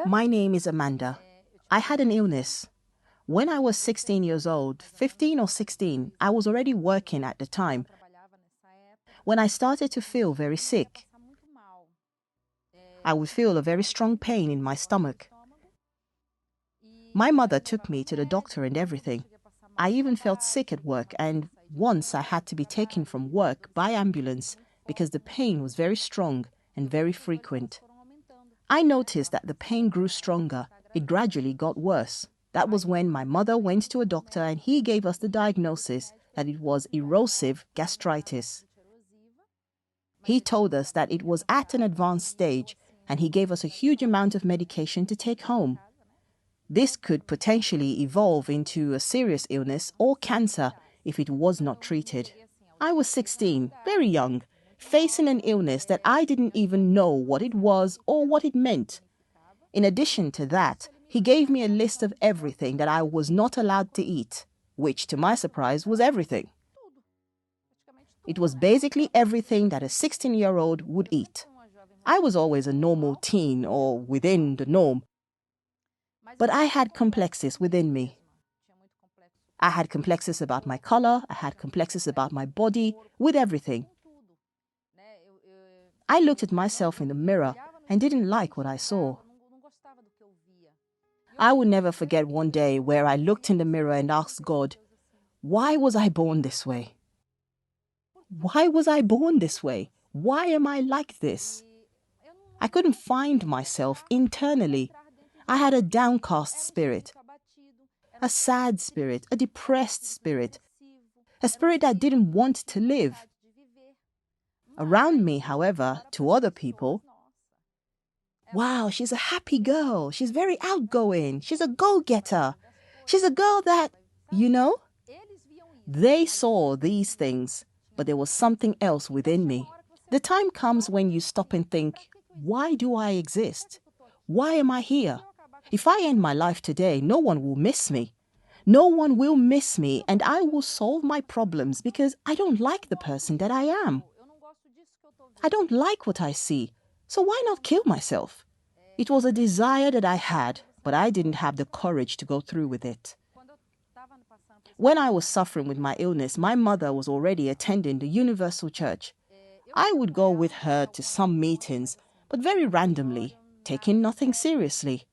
My name is Amanda. I had an illness. When I was 16 years old, 15 or 16, I was already working at the time. When I started to feel very sick, I would feel a very strong pain in my stomach. My mother took me to the doctor and everything. I even felt sick at work, and once I had to be taken from work by ambulance because the pain was very strong and very frequent. I noticed that the pain grew stronger. It gradually got worse. That was when my mother went to a doctor and he gave us the diagnosis that it was erosive gastritis. He told us that it was at an advanced stage and he gave us a huge amount of medication to take home. This could potentially evolve into a serious illness or cancer if it was not treated. I was 16, very young, facing an illness that I didn't even know what it was or what it meant. In addition to that, he gave me a list of everything that I was not allowed to eat, which to my surprise was everything. It was basically everything that a 16-year-old would eat. I was always a normal teen or within the norm, but I had complexes within me. I had complexes about my color, I had complexes about my body, with everything. I looked at myself in the mirror and didn't like what I saw. I will never forget one day where I looked in the mirror and asked God, why was I born this way? Why was I born this way? Why am I like this? I couldn't find myself internally. I had a downcast spirit, a sad spirit, a depressed spirit, a spirit that didn't want to live. Around me, however, to other people, wow, she's a happy girl. She's very outgoing. She's a go-getter. She's a girl that, They saw these things, but there was something else within me. The time comes when you stop and think, why do I exist? Why am I here? If I end my life today, no one will miss me. No one will miss me, and I will solve my problems because I don't like the person that I am. I don't like what I see, so why not kill myself? It was a desire that I had, but I didn't have the courage to go through with it. When I was suffering with my illness, my mother was already attending the Universal Church. I would go with her to some meetings, but very randomly, taking nothing seriously.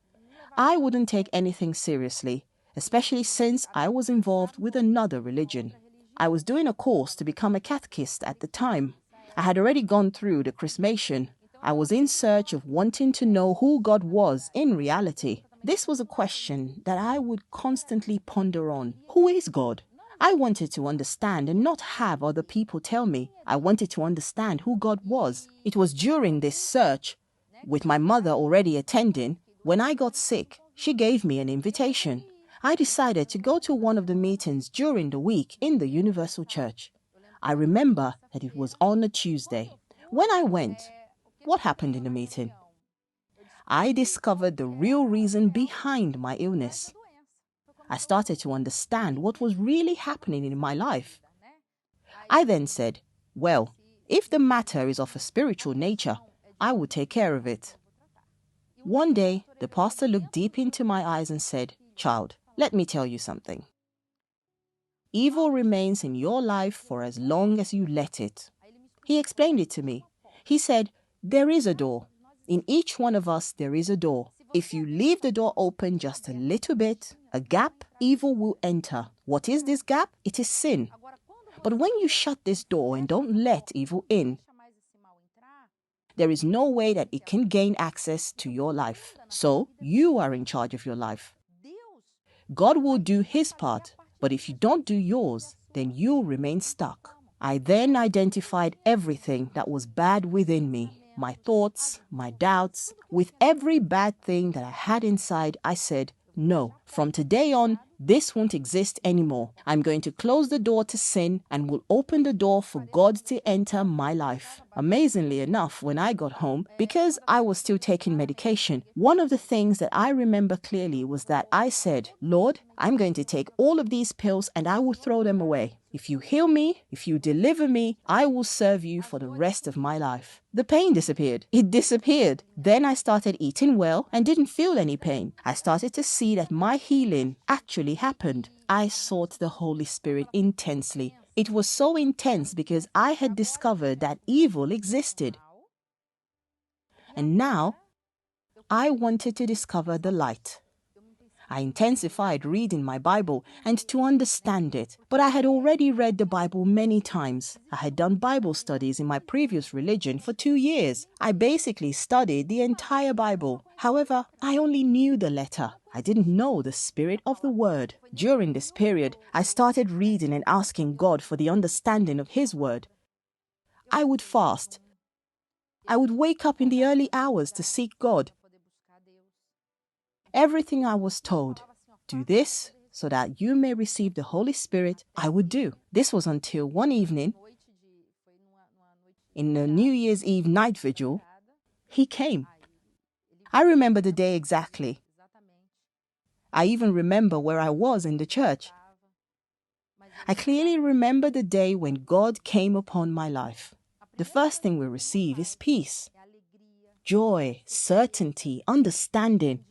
I wouldn't take anything seriously, especially since I was involved with another religion. I was doing a course to become a catechist at the time. I had already gone through the chrismation. I was in search of wanting to know who God was in reality. This was a question that I would constantly ponder on. Who is God? I wanted to understand and not have other people tell me. I wanted to understand who God was. It was during this search, with my mother already attending, when I got sick, she gave me an invitation. I decided to go to one of the meetings during the week in the Universal Church. I remember that it was on a Tuesday. When I went, what happened in the meeting? I discovered the real reason behind my illness. I started to understand what was really happening in my life. I then said, well, if the matter is of a spiritual nature, I will take care of it. One day, the pastor looked deep into my eyes and said, child, let me tell you something. Evil remains in your life for as long as you let it. He explained it to me. He said, there is a door. In each one of us, there is a door. If you leave the door open just a little bit, a gap, evil will enter. What is this gap? It is sin. But when you shut this door and don't let evil in, there is no way that it can gain access to your life. So you are in charge of your life. God will do his part, but if you don't do yours, then you'll remain stuck. I then identified everything that was bad within me, my thoughts, my doubts. With every bad thing that I had inside, I said, no, From today on, this won't exist anymore. I'm going to close the door to sin and will open the door for God to enter my life. Amazingly enough, when I got home, because I was still taking medication, one of the things that I remember clearly was that I said, Lord, I'm going to take all of these pills and I will throw them away. If you heal me, if you deliver me, I will serve you for the rest of my life. The pain disappeared. It disappeared. Then I started eating well and didn't feel any pain. I started to see that my healing actually happened. I sought the Holy Spirit intensely. It was so intense because I had discovered that evil existed. And now, I wanted to discover the light. I intensified reading my Bible and to understand it, but I had already read the Bible many times. I had done Bible studies in my previous religion for 2 years. I basically studied the entire Bible. However, I only knew the letter. I didn't know the spirit of the word. During this period, I started reading and asking God for the understanding of His word. I would fast. I would wake up in the early hours to seek God. Everything I was told, do this so that you may receive the Holy Spirit, I would do. This was until one evening, in the New Year's Eve night vigil, He came. I remember the day exactly. I even remember where I was in the church. I clearly remember the day when God came upon my life. The first thing we receive is peace, joy, certainty, understanding.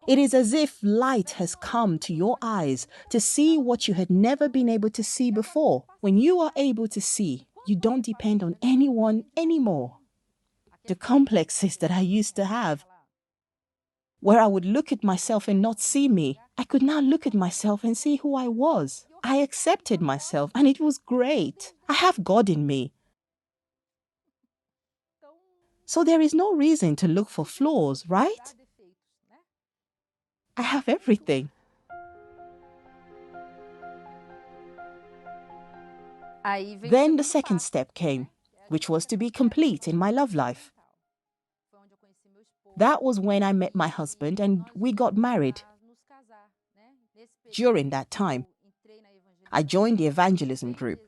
It is as if light has come to your eyes to see what you had never been able to see before. When you are able to see, you don't depend on anyone anymore. The complexes that I used to have, where I would look at myself and not see me, I could now look at myself and see who I was. I accepted myself and it was great. I have God in me. So there is no reason to look for flaws, right? I have everything. Then the second step came, which was to be complete in my love life. That was when I met my husband and we got married. During that time, I joined the evangelism group.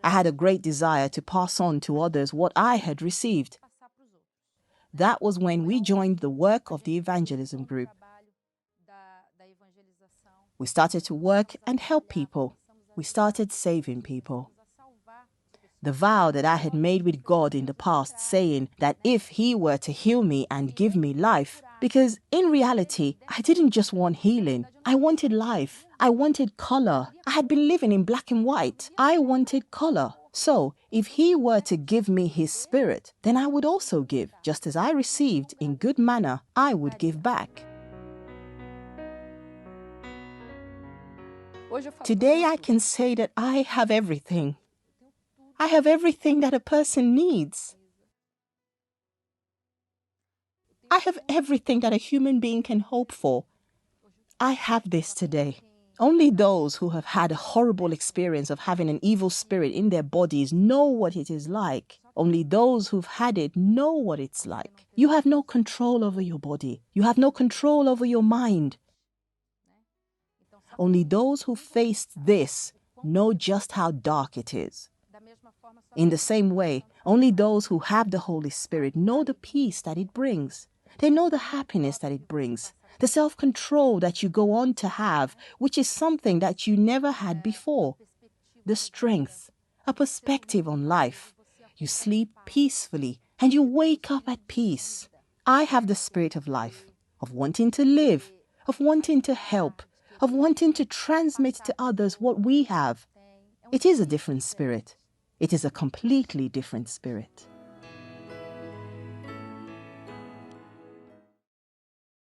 I had a great desire to pass on to others what I had received. That was when we joined the work of the evangelism group. We started to work and help people. We started saving people. The vow that I had made with God in the past, saying that if He were to heal me and give me life, because in reality, I didn't just want healing. I wanted life. I wanted color. I had been living in black and white. I wanted color. So, if He were to give me His Spirit, then I would also give. Just as I received in good manner, I would give back. Today I can say that I have everything. I have everything that a person needs. I have everything that a human being can hope for. I have this today. Only those who have had a horrible experience of having an evil spirit in their bodies know what it is like. Only those who've had it know what it's like. You have no control over your body. You have no control over your mind. Only those who faced this know just how dark it is. In the same way, only those who have the Holy Spirit know the peace that it brings. They know the happiness that it brings, the self-control that you go on to have, which is something that you never had before. The strength, a perspective on life. You sleep peacefully and you wake up at peace. I have the spirit of life, of wanting to live, of wanting to help, of wanting to transmit to others what we have. It is a different spirit. It is a completely different spirit.